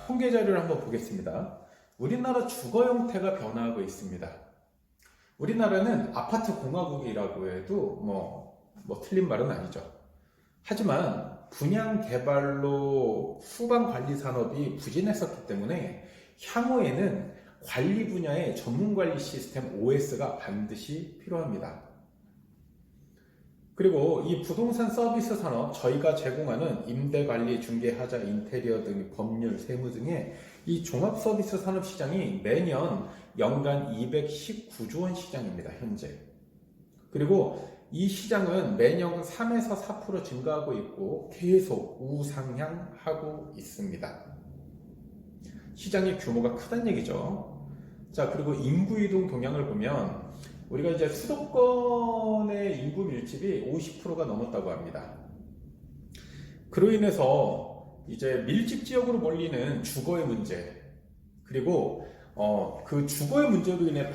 통계 자료를 한번 보겠습니다. 우리나라 주거 형태가 변화하고 있습니다. 우리나라는 아파트 공화국이라고 해도 틀린 말은 아니죠. 하지만 분양 개발로 후방 관리 산업이 부진했었기 때문에 향후에는 관리 분야의 전문 관리 시스템 OS가 반드시 필요합니다. 그리고 이 부동산 서비스 산업, 저희가 제공하는 임대 관리, 중개, 하자, 인테리어 등 법률, 세무 등의 이 종합 서비스 산업 시장이 매년 연간 219조 원 시장입니다, 현재. 그리고 이 시장은 매년 3에서 4% 증가하고 있고 계속 우상향하고 있습니다. 시장의 규모가 크다는 얘기죠. 자, 그리고 인구 이동 동향을 보면 우리가 이제 수도권의 인구 밀집이 50%가 넘었다고 합니다. 그로 인해서 이제 밀집 지역으로 몰리는 주거의 문제, 그리고 그 주거의 문제로 인해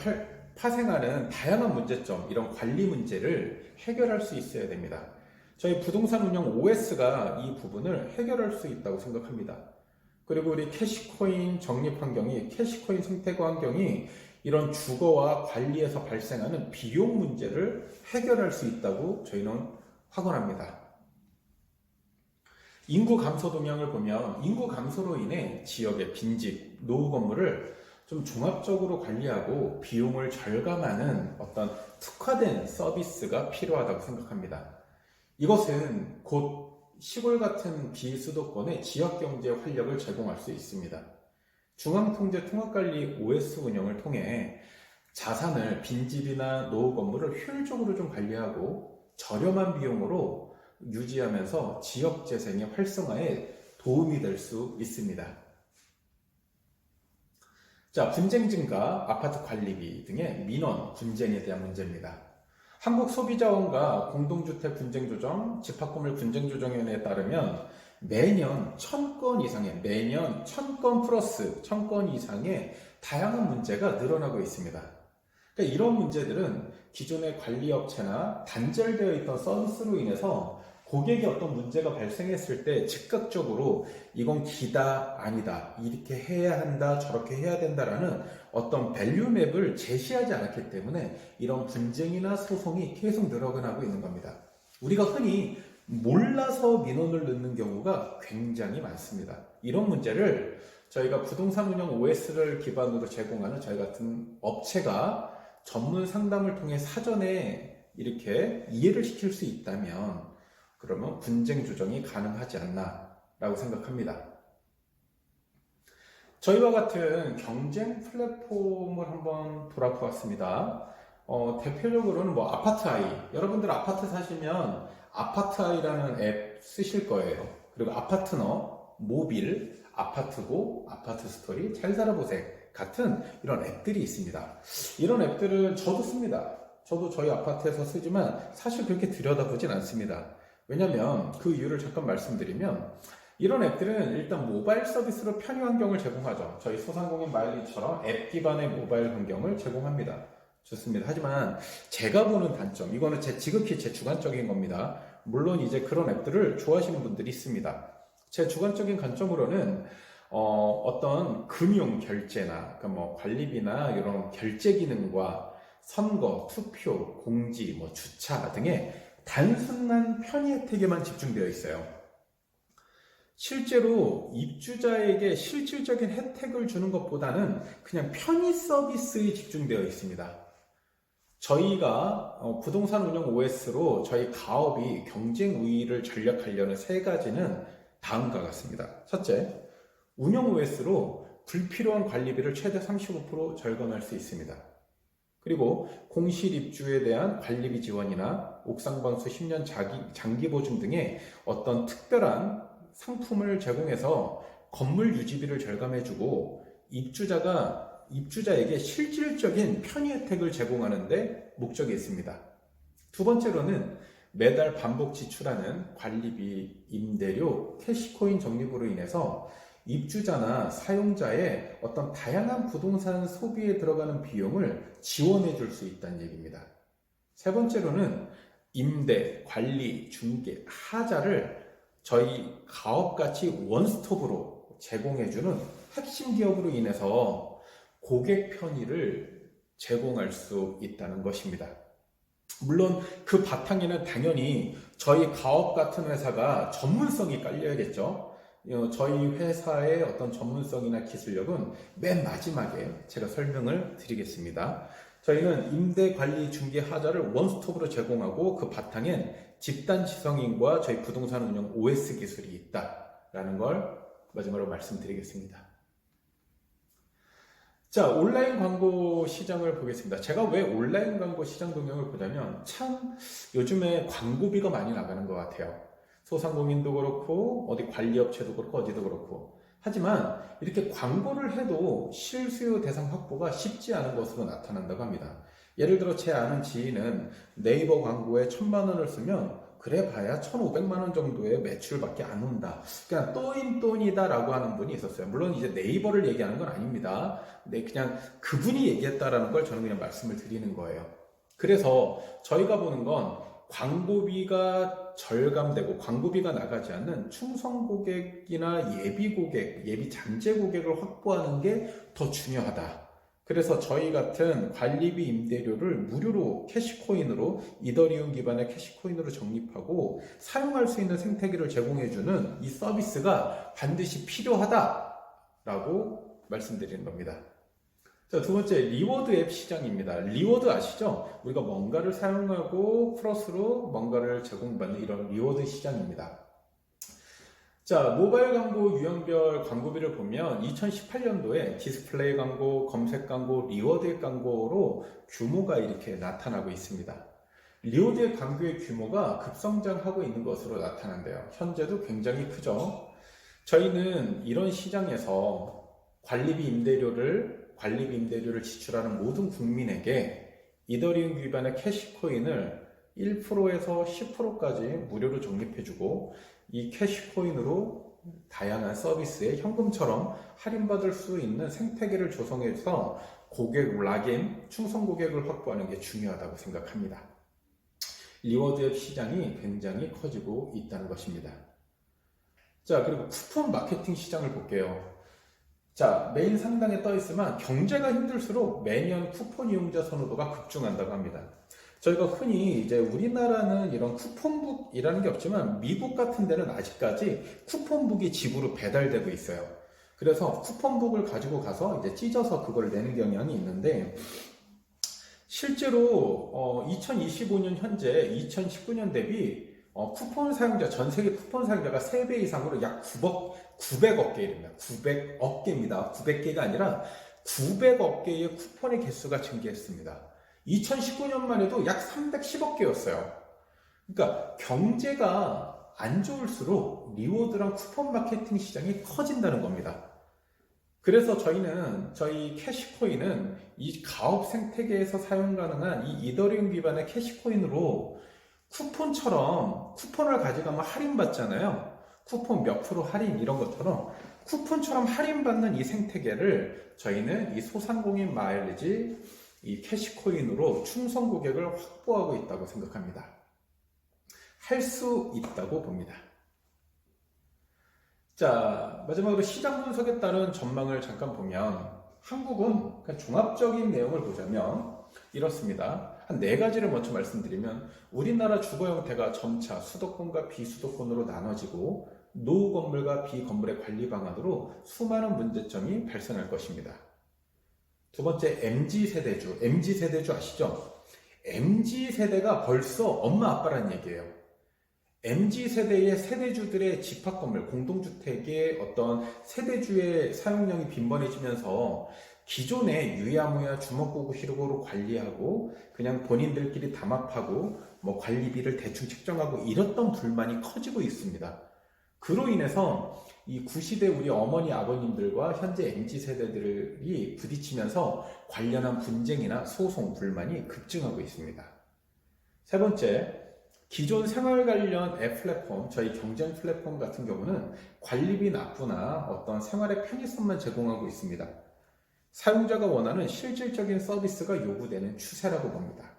파생하는 다양한 문제점, 이런 관리 문제를 해결할 수 있어야 됩니다. 저희 부동산 운영 OS가 이 부분을 해결할 수 있다고 생각합니다. 그리고 우리 캐시코인 적립 환경이, 캐시코인 생태계 환경이 이런 주거와 관리에서 발생하는 비용 문제를 해결할 수 있다고 저희는 확언합니다. 인구 감소 동향을 보면 인구 감소로 인해 지역의 빈집, 노후 건물을 좀 종합적으로 관리하고 비용을 절감하는 어떤 특화된 서비스가 필요하다고 생각합니다. 이것은 곧 시골 같은 비수도권의 지역경제 활력을 제공할 수 있습니다. 중앙통제 통합관리 OS 운영을 통해 자산을, 빈집이나 노후 건물을 효율적으로 좀 관리하고 저렴한 비용으로 유지하면서 지역 재생의 활성화에 도움이 될 수 있습니다. 자, 분쟁 증가, 아파트 관리비 등의 민원, 분쟁에 대한 문제입니다. 한국소비자원과 공동주택 분쟁조정, 집합건물 분쟁조정위원회에 따르면 매년 1000건 이상의, 매년 1000건 플러스 1000건 이상의 다양한 문제가 늘어나고 있습니다. 그러니까 이런 문제들은 기존의 관리업체나 단절되어 있던 서비스로 인해서 고객이 어떤 문제가 발생했을 때 즉각적으로 이건 기다, 아니다, 이렇게 해야 한다, 저렇게 해야 된다라는 어떤 밸류맵을 제시하지 않았기 때문에 이런 분쟁이나 소송이 계속 늘어나고 있는 겁니다. 우리가 흔히 몰라서 민원을 넣는 경우가 굉장히 많습니다. 이런 문제를 저희가 부동산 운영 OS를 기반으로 제공하는 저희 같은 업체가 전문 상담을 통해 사전에 이렇게 이해를 시킬 수 있다면 그러면 분쟁 조정이 가능하지 않나 라고 생각합니다. 저희와 같은 경쟁 플랫폼을 한번 돌아보았습니다. 대표적으로는 아파트아이, 여러분들 아파트 사시면 아파트아이라는 앱 쓰실 거예요. 그리고 아파트너, 모빌, 아파트고, 아파트스토리, 잘 살아보세요 같은 이런 앱들이 있습니다. 이런 앱들은 저도 씁니다. 저도 저희 아파트에서 쓰지만 사실 그렇게 들여다보진 않습니다. 왜냐면 그 이유를 잠깐 말씀드리면 이런 앱들은 일단 모바일 서비스로 편의 환경을 제공하죠. 저희 소상공인 마일리처럼 앱 기반의 모바일 환경을 제공합니다. 좋습니다. 하지만 제가 보는 단점, 이거는 지극히 제 주관적인 겁니다. 물론 이제 그런 앱들을 좋아하시는 분들이 있습니다. 제 주관적인 관점으로는 어떤 금융 결제나 그러니까 관리비나 이런 결제 기능과 선거, 투표, 공지, 주차 등의 단순한 편의 혜택에만 집중되어 있어요. 실제로 입주자에게 실질적인 혜택을 주는 것보다는 그냥 편의 서비스에 집중되어 있습니다. 저희가 부동산 운영 OS로 저희 가업이 경쟁 우위를 전략하려는 세 가지는 다음과 같습니다. 첫째, 운영 OS로 불필요한 관리비를 최대 35% 절감할 수 있습니다. 그리고 공실 입주에 대한 관리비 지원이나 옥상방수 10년 장기 보증 등의 어떤 특별한 상품을 제공해서 건물 유지비를 절감해주고 입주자에게 실질적인 편의 혜택을 제공하는 데 목적이 있습니다. 두 번째로는 매달 반복 지출하는 관리비, 임대료, 캐시코인 적립으로 인해서 입주자나 사용자의 어떤 다양한 부동산 소비에 들어가는 비용을 지원해 줄 수 있다는 얘기입니다. 세 번째로는 임대, 관리, 중개, 하자를 저희 가업같이 원스톱으로 제공해 주는 핵심 기업으로 인해서 고객 편의를 제공할 수 있다는 것입니다. 물론 그 바탕에는 당연히 저희 가업 같은 회사가 전문성이 깔려야겠죠. 저희 회사의 어떤 전문성이나 기술력은 맨 마지막에 제가 설명을 드리겠습니다. 저희는 임대 관리 중개 하자를 원스톱으로 제공하고 그 바탕엔 집단 지성인과 저희 부동산 운영 OS 기술이 있다라는 걸 마지막으로 말씀드리겠습니다. 자, 온라인 광고 시장을 보겠습니다. 제가 왜 온라인 광고 시장 동향을 보자면 참 요즘에 광고비가 많이 나가는 것 같아요. 소상공인도 그렇고 어디 관리업체도 그렇고 어디도 그렇고. 하지만 이렇게 광고를 해도 실수요 대상 확보가 쉽지 않은 것으로 나타난다고 합니다. 예를 들어 제 아는 지인은 네이버 광고에 1,000만 원을 쓰면 그래 봐야 1,500만 원 정도의 매출밖에 안 온다. 그냥 또인또인이다 라고 하는 분이 있었어요. 물론 이제 네이버를 얘기하는 건 아닙니다. 네, 그냥 그분이 얘기했다라는 걸 저는 그냥 말씀을 드리는 거예요. 그래서 저희가 보는 건 광고비가 절감되고 광고비가 나가지 않는 충성 고객이나 예비 고객, 예비 잠재 고객을 확보하는 게 더 중요하다. 그래서 저희 같은 관리비 임대료를 무료로 캐시코인으로 이더리움 기반의 캐시코인으로 적립하고 사용할 수 있는 생태계를 제공해주는 이 서비스가 반드시 필요하다라고 말씀드리는 겁니다. 자, 두 번째, 리워드 앱 시장입니다. 리워드 아시죠? 우리가 뭔가를 사용하고 플러스로 뭔가를 제공받는 이런 리워드 시장입니다. 자, 모바일 광고 유형별 광고비를 보면 2018년도에 디스플레이 광고, 검색 광고, 리워드 앱 광고로 규모가 이렇게 나타나고 있습니다. 리워드 앱 광고의 규모가 급성장하고 있는 것으로 나타난대요. 현재도 굉장히 크죠. 저희는 이런 시장에서 관리비 임대료를 지출하는 모든 국민에게 이더리움 기반의 캐시코인을 1%에서 10%까지 무료로 적립해주고 이 캐시코인으로 다양한 서비스에 현금처럼 할인받을 수 있는 생태계를 조성해서 고객 락인, 충성 고객을 확보하는 게 중요하다고 생각합니다. 리워드 앱 시장이 굉장히 커지고 있다는 것입니다. 자, 그리고 쿠폰 마케팅 시장을 볼게요. 자, 메인 상단에 떠 있으면 경제가 힘들수록 매년 쿠폰 이용자 선호도가 급증한다고 합니다. 저희가 흔히 이제 우리나라는 이런 쿠폰북이라는 게 없지만 미국 같은 데는 아직까지 쿠폰북이 집으로 배달되고 있어요. 그래서 쿠폰북을 가지고 가서 이제 찢어서 그걸 내는 경향이 있는데 실제로 2025년 현재 2019년 대비 쿠폰 사용자, 전 세계 쿠폰 사용자가 3배 이상으로 약 900억 개입니다. 900억 개입니다. 900개가 아니라 900억 개의 쿠폰의 개수가 증가했습니다. 2019년만 해도 약 310억 개였어요. 그러니까 경제가 안 좋을수록 리워드랑 쿠폰 마케팅 시장이 커진다는 겁니다. 그래서 저희 캐시코인은 이 가업 생태계에서 사용 가능한 이 이더리움 기반의 캐시코인으로 쿠폰처럼 쿠폰을 가져가면 할인받잖아요. 쿠폰 몇 프로 할인 이런 것처럼 쿠폰처럼 할인받는 이 생태계를 저희는 이 소상공인 마일리지 이 캐시코인으로 충성 고객을 확보하고 있다고 생각합니다. 할 수 있다고 봅니다. 자, 마지막으로 시장 분석에 따른 전망을 잠깐 보면 한국은 그냥 종합적인 내용을 보자면 이렇습니다. 한 4가지를 먼저 말씀드리면 우리나라 주거 형태가 점차 수도권과 비수도권으로 나눠지고 노후 건물과 비건물의 관리 방안으로 수많은 문제점이 발생할 것입니다. 두 번째, MZ세대주 아시죠? MZ세대가 벌써 엄마 아빠란 얘기예요. MZ세대의 세대주들의 집합건물, 공동주택의 어떤 세대주의 사용량이 빈번해지면서 기존의 유야무야 주먹구구식으로 관리하고 그냥 본인들끼리 담합하고 뭐 관리비를 대충 책정하고 이랬던 불만이 커지고 있습니다. 그로 인해서 이 구시대 우리 어머니 아버님들과 현재 MZ세대들이 부딪히면서 관련한 분쟁이나 소송, 불만이 급증하고 있습니다. 세 번째, 기존 생활 관련 앱 플랫폼, 저희 경쟁 플랫폼 같은 경우는 관리비 납부나 어떤 생활의 편의성만 제공하고 있습니다. 사용자가 원하는 실질적인 서비스가 요구되는 추세라고 봅니다.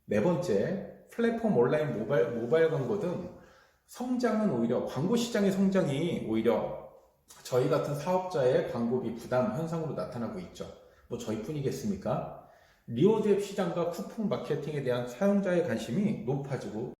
네 번째, 플랫폼 온라인 모바일 광고 등 성장은 오히려 광고 시장의 성장이 오히려 저희 같은 사업자의 광고비 부담 현상으로 나타나고 있죠. 뭐 저희뿐이겠습니까? 리오드앱 시장과 쿠폰 마케팅에 대한 사용자의 관심이 높아지고